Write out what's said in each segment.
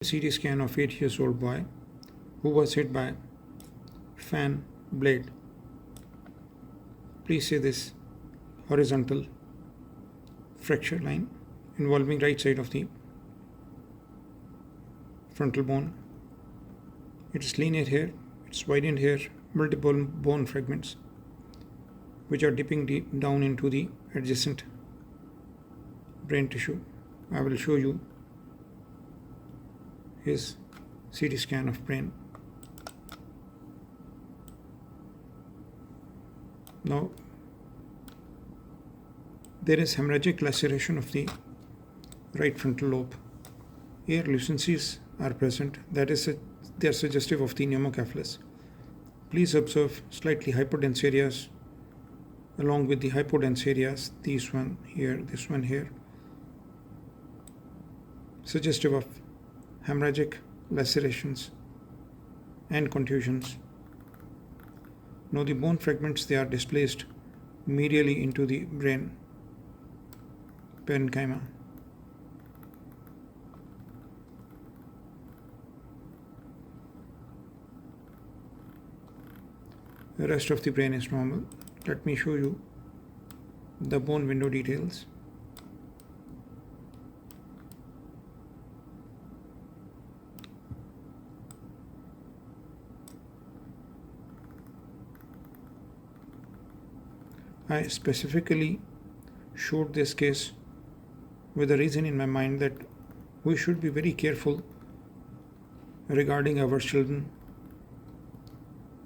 CT scan of 8-year-old boy who was hit by fan blade. Please see this horizontal fracture line involving right side of the frontal bone. It is linear here, it's widened here, multiple bone fragments which are dipping deep down into the adjacent brain tissue. I will show you his CT scan of brain. Now there is hemorrhagic laceration of the right frontal lobe. Here lucencies are present, that is, they are suggestive of the pneumocephalus. Please observe slightly hypodense areas along with the hypodense areas, this one here, this one here, suggestive of hemorrhagic lacerations and contusions. Now the bone fragments, they are displaced medially into the brain parenchyma. The rest of the brain is normal. Let me show you the bone window details. I specifically showed this case with a reason in my mind that we should be very careful regarding our children,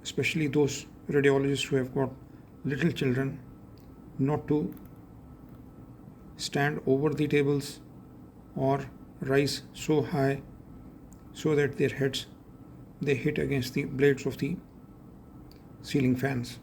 especially those radiologists who have got little children, not to stand over the tables or rise so high so that their heads they hit against the blades of the ceiling fans.